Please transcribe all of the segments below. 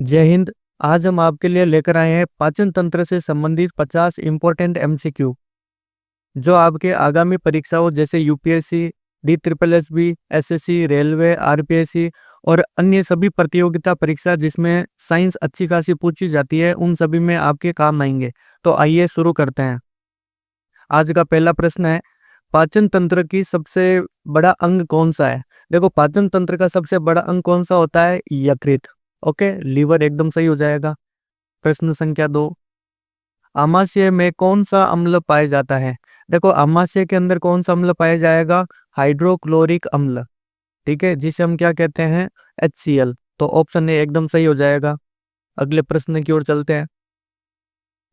जय हिंद। आज हम आपके लिए लेकर आए हैं पाचन तंत्र से संबंधित 50 इंपॉर्टेंट एमसीक्यू, जो आपके आगामी परीक्षाओं जैसे UPSC, D triple S B, SSC, railway, RPSC और अन्य सभी प्रतियोगिता परीक्षा जिसमें साइंस अच्छी खासी पूछी जाती है, उन सभी में आपके काम आएंगे। तो आइए शुरू करते हैं। आज का पहला प्रश्न है, पाचन तंत्र की सबसे बड़ा अंग कौन सा है? देखो, पाचन तंत्र का सबसे बड़ा अंग कौन सा होता है? यकृत। ओके, लीवर एकदम सही हो जाएगा। प्रश्न संख्या 2, आमाशय में कौन सा अम्ल पाया जाता है? देखो, आमाशय के अंदर कौन सा अम्ल पाया जाएगा? हाइड्रोक्लोरिक अम्ल। ठीक है, जिसे हम क्या कहते हैं? HCl। तो ऑप्शन ए एकदम सही हो जाएगा। अगले प्रश्न की ओर चलते हैं।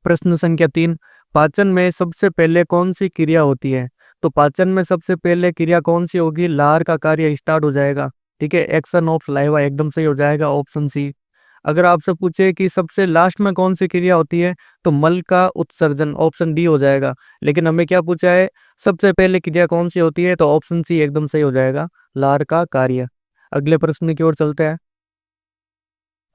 प्रश्न संख्या 3, पाचन में सबसे पहले कौन सी क्रिया होती है? तो पाचन में सबसे पहले क्रिया कौन सी होगी? लार का कार्य स्टार्ट हो जाएगा। ठीक है, एक्शन ऑफ लाइवा एकदम सही हो जाएगा, ऑप्शन सी। अगर आपसे पूछे कि सबसे लास्ट में कौन सी क्रिया होती है, तो मल का उत्सर्जन, ऑप्शन डी हो जाएगा। लेकिन हमें क्या पूछा है? सबसे पहले क्रिया कौन सी होती है? तो ऑप्शन सी एकदम सही हो जाएगा, लार का कार्य। अगले प्रश्न की ओर चलते हैं।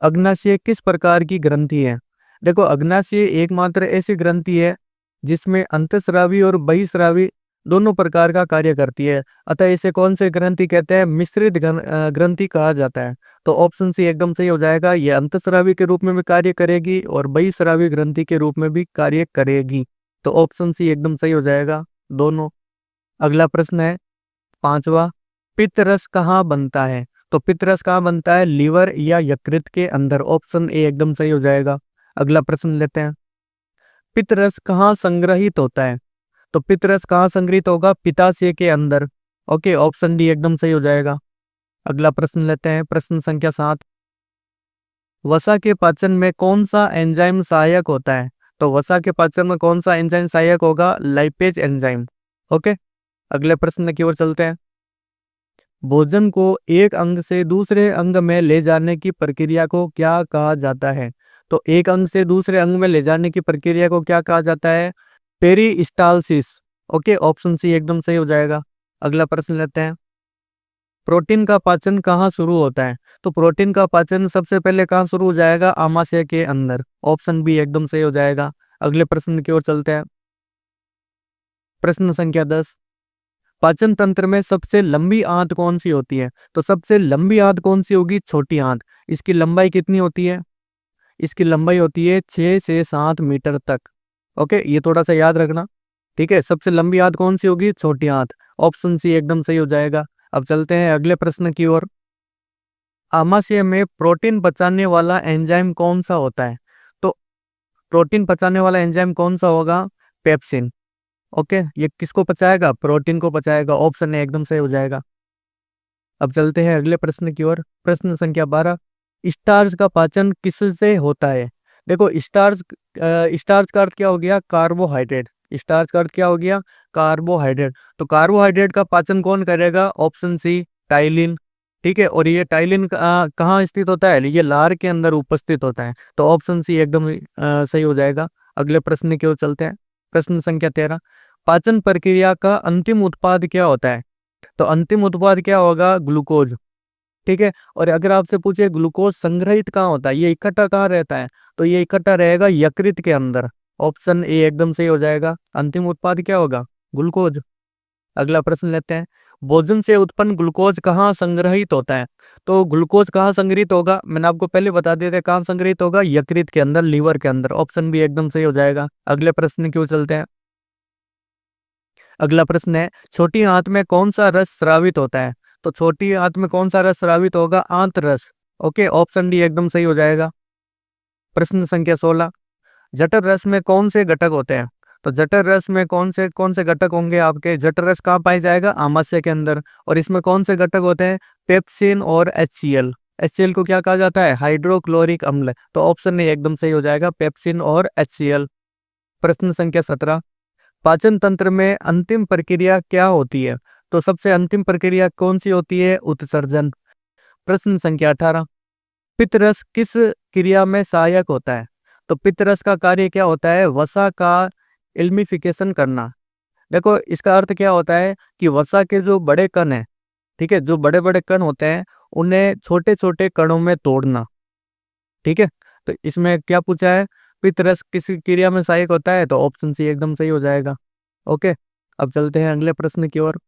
अग्नाशय किस प्रकार की ग्रंथि है? देखो, अग्नाशय एकमात्र ऐसी ग्रंथि है जिसमें अंतःस्रावी और बहिःस्रावी दोनों प्रकार का कार्य करती है। अतः इसे कौन से ग्रंथि कहते हैं? मिश्रित ग्रंथि कहा जाता है। तो ऑप्शन सी एकदम सही हो जाएगा। यह अंतःस्रावी के रूप में भी कार्य करेगी और बहिःस्रावी ग्रंथि के रूप में भी कार्य करेगी। तो ऑप्शन सी एकदम सही हो जाएगा, दोनों। अगला प्रश्न है, पांचवा, पित्तरस कहाँ बनता है? तो पित्तरस कहाँ बनता है? लीवर या यकृत के अंदर, ऑप्शन ए एकदम सही हो जाएगा। अगला प्रश्न लेते हैं, पित्तरस कहाँ संग्रहित होता है? तो पित्तरस कहाँ संग्रहित होगा? पित्ताशय के अंदर। ओके, ऑप्शन डी एकदम सही हो जाएगा। अगला प्रश्न लेते हैं, प्रश्न संख्या 7, वसा के पाचन में कौन सा एंजाइम सहायक होता है? तो वसा के पाचन में कौन सा एंजाइम सहायक होगा? Lipase enzyme. ओके, अगले प्रश्न की ओर चलते हैं। भोजन को एक अंग से दूसरे अंग में ले जाने की प्रक्रिया को क्या कहा जाता है? तो एक अंग से दूसरे अंग में ले जाने की प्रक्रिया को क्या कहा जाता है? पेरिस्टालसिस। ओके, ऑप्शन सी एकदम सही हो जाएगा। अगला प्रश्न लेते हैं, प्रोटीन का पाचन कहाँ शुरू होता है? तो प्रोटीन का पाचन सबसे पहले कहाँ शुरू हो जाएगा? आमाशय के अंदर, ऑप्शन बी एकदम सही हो जाएगा। अगले प्रश्न की ओर चलते हैं। प्रश्न संख्या 10, पाचन तंत्र में सबसे लंबी आंत कौन सी होती है? तो सबसे लंबी आंत कौन सी होगी? छोटी आंत। इसकी लंबाई कितनी होती है? इसकी लंबाई होती है 6 से 7 मीटर तक। ओके, ये थोड़ा सा याद रखना। ठीक है, सबसे लंबी आंत कौन सी होगी? छोटी आंत। ऑप्शन सी एकदम सही हो जाएगा। अब चलते हैं अगले प्रश्न की ओर। आमाशय में प्रोटीन पचाने वाला एंजाइम कौन सा होता है? तो प्रोटीन पचाने वाला एंजाइम कौन सा होगा? पेप्सिन। ओके, ये किसको पचाएगा? प्रोटीन को पचाएगा, ऑप्शन ए एकदम सही हो जाएगा। अब चलते हैं अगले प्रश्न की ओर। प्रश्न संख्या 12, स्टार्च का पाचन किससे होता है? देखो, स्टार्च का अर्थ क्या हो गया? कार्बोहाइड्रेट। स्टार्च का अर्थ क्या हो गया? कार्बोहाइड्रेट। तो कार्बोहाइड्रेट का पाचन कौन करेगा? Option C, ptyalin. ठीक है, और ये टाइलिन कहाँ स्थित होता है? ये लार के अंदर उपस्थित होता है। तो ऑप्शन सी एकदम सही हो जाएगा। अगले प्रश्न की ओर चलते हैं। प्रश्न संख्या 13, पाचन प्रक्रिया का अंतिम उत्पाद क्या होता है? तो अंतिम उत्पाद क्या होगा? ग्लूकोज। ठीक है, और अगर आपसे पूछे ग्लूकोज संग्रहित कहाँ होता है, ये इकट्ठा कहाँ रहता है? तो ये इकट्ठा रहेगा यकृत के अंदर। ऑप्शन ए एकदम सही हो जाएगा। अंतिम उत्पाद क्या होगा? ग्लूकोज। अगला प्रश्न लेते हैं, भोजन से उत्पन्न ग्लूकोज कहाँ संग्रहित होता है? तो ग्लूकोज कहाँ संग्रहित होगा? मैंने आपको पहले बता दिया था, कहाँ संग्रहित होगा? यकृत के अंदर, लीवर के अंदर। ऑप्शन बी एकदम सही हो जाएगा। अगले प्रश्न की ओर चलते हैं। अगला प्रश्न है, छोटी आंत में कौन सा रस स्रावित होता है? तो छोटी आंत में कौन सा रस स्रावित होगा? आंत रस। ओके, ऑप्शन डी एकदम सही हो जाएगा। प्रश्न संख्या 16, जठर रस में कौन से घटक होते हैं? तो जठर रस में कौन से घटक होंगे आपके? जठर रस कहाँ पाया जाएगा? आमाशय के अंदर। और इसमें कौन से घटक होते हैं? पेप्सिन और HCl। HCl को क्या कहा जाता है? हाइड्रोक्लोरिक अम्ल। तो ऑप्शन ए एकदम सही हो जाएगा, पेप्सिन और HCl। प्रश्न संख्या 17, पाचन तंत्र में अंतिम प्रक्रिया क्या होती है? तो सबसे अंतिम प्रक्रिया कौन सी होती है? उत्सर्जन। प्रश्न संख्या 18, पित्तरस किस क्रिया में सहायक होता है? तो पित्तरस का कार्य क्या होता है? वसा का एल्मिफिकेशन करना। देखो, इसका अर्थ क्या होता है कि वसा के जो बड़े कण हैं, ठीक है, जो बड़े बड़े कण होते हैं, उन्हें छोटे छोटे कणों में तोड़ना। ठीक है, तो इसमें क्या पूछा है, पित्त रस किस क्रिया में सहायक होता है, तो ऑप्शन सी एकदम सही हो जाएगा। ओके, अब चलते हैं अगले प्रश्न की ओर।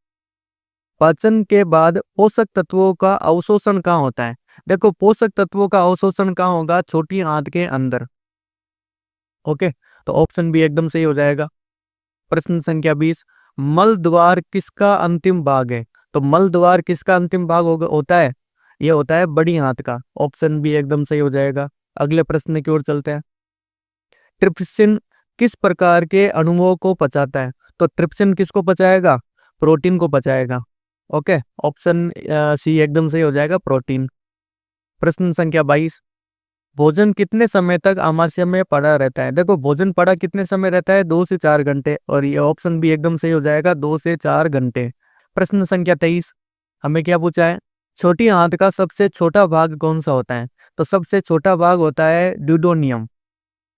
पाचन के बाद पोषक तत्वों का अवशोषण कहाँ होता है? देखो, पोषक तत्वों का अवशोषण कहाँ होगा? छोटी आंत के अंदर। ओके, तो ऑप्शन बी एकदम सही हो जाएगा। प्रश्न संख्या 20, मल द्वार किसका अंतिम भाग है? तो मल द्वार किसका अंतिम भाग होता है? ये होता है बड़ी आंत का। ऑप्शन बी एकदम सही हो जाएगा। अगले प्रश्न की ओर चलते हैं। ट्रिप्सिन किस प्रकार के अणुओं को पचाता है? तो ट्रिप्सिन किसको पचाएगा? प्रोटीन को पचाएगा। ओके, ऑप्शन सी एकदम सही हो जाएगा, प्रोटीन। प्रश्न संख्या 22, भोजन कितने समय तक आमाशय में पड़ा रहता है? देखो, भोजन पड़ा कितने समय रहता है? 2 से 4 घंटे, और ये ऑप्शन भी एकदम सही हो जाएगा, 2 से 4 घंटे। प्रश्न संख्या 23, हमें क्या पूछा है? छोटी आंत का सबसे छोटा भाग कौन सा होता है? तो सबसे छोटा भाग होता है ड्यूडोनियम।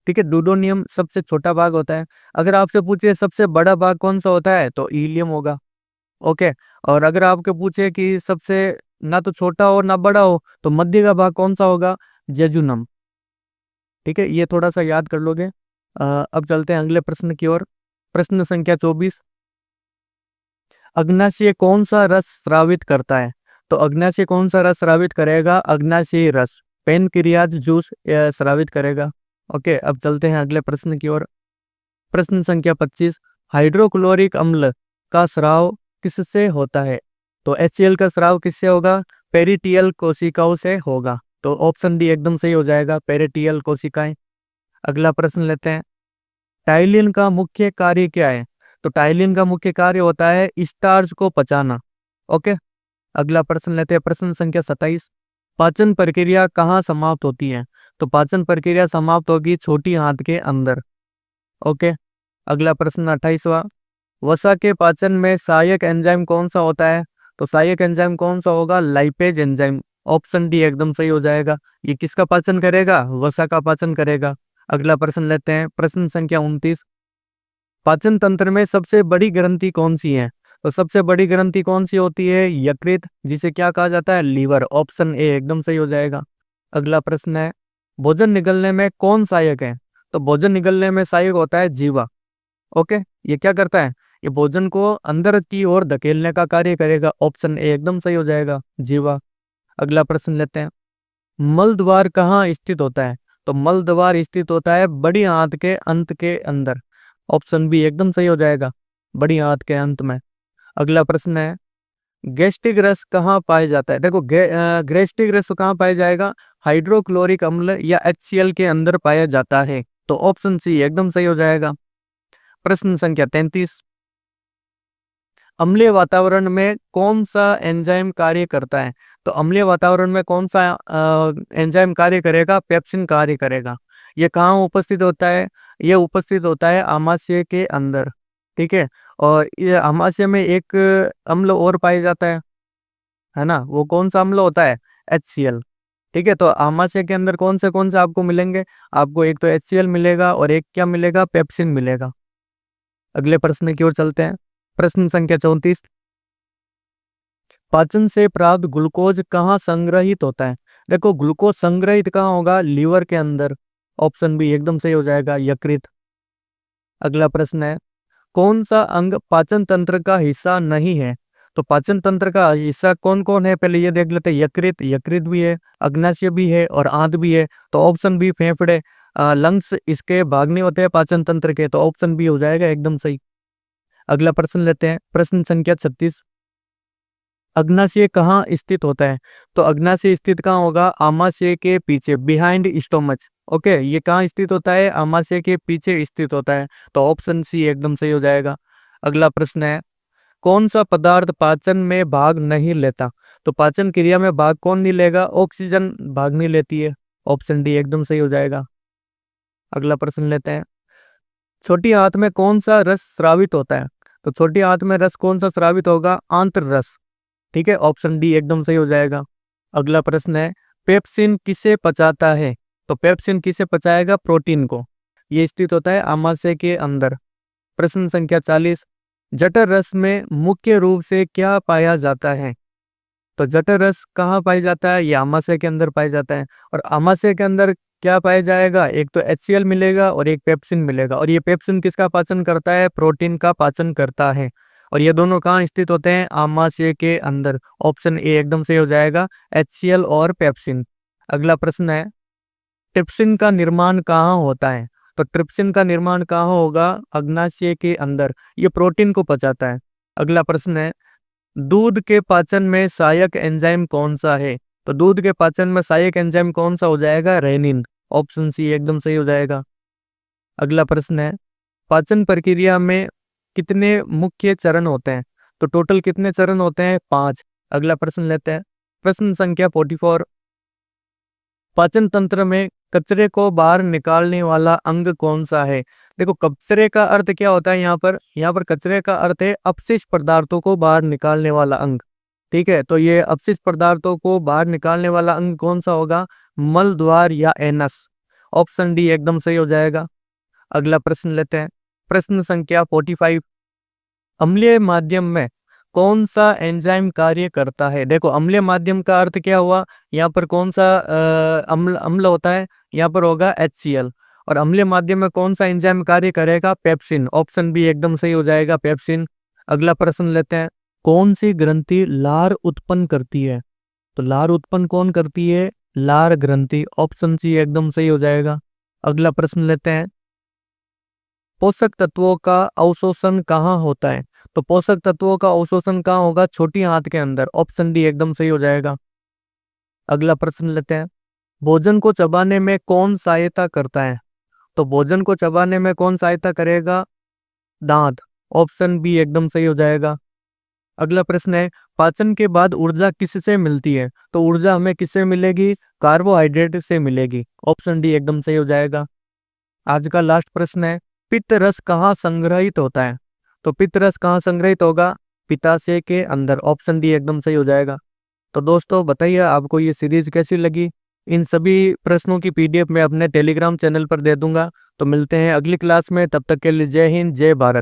ठीक है, ड्यूडोनियम सबसे छोटा भाग होता है। अगर आपसे पूछे सबसे बड़ा भाग कौन सा होता है, तो ईलियम होगा। ओके, और अगर आपके पूछे कि सबसे ना तो छोटा हो ना बड़ा हो, तो मध्य का भाग कौन सा होगा? जेजुनम। ठीक है, ये थोड़ा सा याद कर लोगे। अब चलते हैं अगले प्रश्न की ओर। प्रश्न संख्या 24, अग्नाशय कौन सा रस स्रावित करता है? तो अग्नाशय कौन सा रस स्रावित करेगा? अग्नाशय रस पेनक्रियाज जूस स्रावित करेगा। ओके, अब चलते हैं अगले प्रश्न की ओर। प्रश्न संख्या 25, हाइड्रोक्लोरिक अम्ल का स्राव किससे होता है? तो HCl का स्राव किससे होगा? पेरिटियल कोशिकाओं से होगा। तो ऑप्शन डी एकदम सही हो जाएगा, पेरिटियल कोशिकाएं। अगला प्रश्न लेते हैं। टाइलिन का मुख्य कार्य क्या है? तो टाइलिन का मुख्य कार्य होता है स्टार्च को पचाना। ओके, अगला प्रश्न लेते हैं। प्रश्न संख्या 27, पाचन प्रक्रिया कहाँ समाप्त होती है? तो पाचन प्रक्रिया समाप्त होगी छोटी आंत के अंदर। ओके, अगला प्रश्न 28वां, वसा के पाचन में सहायक एंजाइम कौन सा होता है? तो सहायक एंजाइम कौन सा होगा? Lipase enzyme. ऑप्शन डी एकदम सही हो जाएगा। ये किसका पाचन करेगा? वसा का पाचन करेगा। अगला प्रश्न लेते हैं। प्रश्न संख्या 29, पाचन तंत्र में सबसे बड़ी ग्रंथि कौन सी है? तो सबसे बड़ी ग्रंथि कौन सी होती है? यकृत, जिसे क्या कहा जाता है? लीवर। ऑप्शन ए एकदम सही हो जाएगा। अगला प्रश्न है, भोजन निगलने में कौन सहायक है? तो भोजन निगलने में सहायक होता है जीवा। ओके, ये क्या करता है? ये भोजन को अंदर की ओर धकेलने का कार्य करेगा। ऑप्शन ए एकदम सही हो जाएगा, जीवा। अगला प्रश्न लेते हैं। मल द्वार कहाँ स्थित होता है? तो मल द्वार स्थित होता है बड़ी आंत के अंत के अंदर। ऑप्शन बी एकदम सही हो जाएगा, बड़ी आंत के अंत में। अगला प्रश्न है, गैस्ट्रिक रस कहाँ पाया जाता है? देखो, गैस्ट्रिक रस कहाँ पाया जाएगा? हाइड्रोक्लोरिक अम्ल या HCl के अंदर पाया जाता है। तो ऑप्शन सी एकदम सही हो जाएगा। प्रश्न संख्या 33, अम्लीय वातावरण में कौन सा एंजाइम कार्य करता है? तो अम्लीय वातावरण में कौन सा एंजाइम कार्य करेगा? पेप्सिन कार्य करेगा। ये कहाँ उपस्थित होता है? ये उपस्थित होता है आमाशय के अंदर। ठीक है, और ये आमाशय में एक अम्ल और पाया जाता है ना? वो कौन सा अम्ल होता है? HCl। ठीक है, तो आमाशय के अंदर कौन से आपको मिलेंगे? आपको एक तो HCl मिलेगा और एक क्या मिलेगा? पेप्सिन मिलेगा। अगले प्रश्न की ओर चलते हैं। प्रश्न संख्या 34, पाचन से प्राप्त ग्लूकोज कहाँ संग्रहित होता है? देखो, ग्लूकोज संग्रहित कहाँ होगा? लीवर के अंदर। ऑप्शन बी एकदम सही हो जाएगा, यकृत। अगला प्रश्न है, कौन सा अंग पाचन तंत्र का हिस्सा नहीं है? तो पाचन तंत्र का हिस्सा कौन कौन है? पहले ये देख लेते हैं। यकृत, यकृत भी है, अग्नाशय भी है और आंत भी है। तो ऑप्शन बी, फेफड़े, लंग्स इसके भाग नहीं होते हैं पाचन तंत्र के। तो ऑप्शन बी हो जाएगा एकदम सही। अगला प्रश्न लेते हैं। प्रश्न संख्या 36, अग्नाशय कहाँ स्थित होता है? तो अग्नाशय स्थित कहाँ होगा? आमाशय के पीछे, बिहाइंड स्टोमच। ओके, ये कहाँ स्थित होता है? आमाशय के पीछे स्थित होता है। तो ऑप्शन सी एकदम सही हो जाएगा। अगला प्रश्न है, कौन सा पदार्थ पाचन में भाग नहीं लेता? तो पाचन क्रिया में भाग कौन नहीं लेगा? ऑक्सीजन भाग नहीं लेती है। ऑप्शन डी एकदम सही हो जाएगा। अगला प्रश्न लेते हैं। छोटी आंत में कौन सा रस स्रावित होता है? तो छोटी आंत में रस कौन सा स्रावित होगा? आंत्र रस। ठीक है, ऑप्शन डी एकदम सही हो जाएगा। अगला प्रश्न है, पेप्सिन किसे पचाता है? तो पेप्सिन किसे पचाएगा? प्रोटीन को। ये स्थित होता है आमाशय के अंदर। प्रश्न संख्या 40, जठर रस में मुख्य रूप से क्या पाया जाता है? तो जठर रस कहाँ पाया जाता है? ये आमाशय के अंदर पाया जाता है। और आमाशय के अंदर क्या पाया जाएगा, एक तो HCl मिलेगा और एक पेप्सिन मिलेगा। और ये पेप्सिन किसका पाचन करता है, प्रोटीन का पाचन करता है। और ये दोनों कहाँ स्थित होते हैं, आमाशय के अंदर। ऑप्शन ए एकदम सही हो जाएगा, HCl और पेप्सिन। अगला प्रश्न है, ट्रिप्सिन का निर्माण कहाँ होता है। तो ट्रिप्सिन का निर्माण कहाँ होगा, अग्नाशय के अंदर। ये प्रोटीन को पचाता है। अगला प्रश्न है, दूध के पाचन में सहायक एंजाइम कौन सा है। तो दूध के पाचन में सहायक एंजाइम कौन सा हो जाएगा, रेनिन। ऑप्शन सी एकदम सही हो जाएगा। अगला प्रश्न है, पाचन प्रक्रिया में कितने मुख्य चरण होते हैं। तो टोटल कितने चरण होते हैं, 5। अगला प्रश्न लेते हैं, प्रश्न संख्या 44। पाचन तंत्र में कचरे को बाहर निकालने वाला अंग कौन सा है। देखो कचरे का अर्थ क्या होता है, यहाँ पर कचरे का अर्थ है अपशिष्ट पदार्थों को बाहर निकालने वाला अंग। ठीक है, तो ये अपशिष्ट पदार्थों को बाहर निकालने वाला अंग कौन सा होगा, मल द्वार या एनस। ऑप्शन डी एकदम सही हो जाएगा। अगला प्रश्न लेते हैं, प्रश्न संख्या 45। अम्लीय माध्यम में कौन सा एंजाइम कार्य करता है। देखो अम्लीय माध्यम का अर्थ क्या हुआ, यहाँ पर कौन सा अम्ल अम्ल होता है, यहाँ पर होगा HCl। और अम्लीय माध्यम में कौन सा एंजाइम कार्य करेगा, पेप्सिन। ऑप्शन बी एकदम सही हो जाएगा, पेप्सिन। अगला प्रश्न लेते हैं, कौन सी ग्रंथि लार उत्पन्न करती है। तो लार उत्पन्न कौन करती है, लार ग्रंथि। ऑप्शन सी एकदम सही हो जाएगा। अगला प्रश्न लेते हैं, पोषक तत्वों का अवशोषण कहाँ होता है। तो पोषक तत्वों का अवशोषण कहाँ होगा, छोटी आंत के अंदर। ऑप्शन डी एकदम सही हो जाएगा। अगला प्रश्न लेते हैं, भोजन को चबाने में कौन सहायता करता है। तो भोजन को चबाने में कौन सहायता करेगा, दांत। ऑप्शन बी एकदम सही हो जाएगा। अगला प्रश्न है, पाचन के बाद ऊर्जा किससे मिलती है। तो ऊर्जा हमें किससे मिलेगी, कार्बोहाइड्रेट से मिलेगी। ऑप्शन डी एकदम सही हो जाएगा। आज का लास्ट प्रश्न है, पित्त रस कहाँ संग्रहित होता है। तो पित्त रस कहाँ संग्रहित होगा, पित्ताशय के अंदर। ऑप्शन डी एकदम सही हो जाएगा। तो दोस्तों बताइए आपको ये सीरीज कैसी लगी। इन सभी प्रश्नों की PDF मैं अपने टेलीग्राम चैनल पर दे दूंगा। तो मिलते हैं अगली क्लास में, तब तक के लिए जय हिंद जय भारत।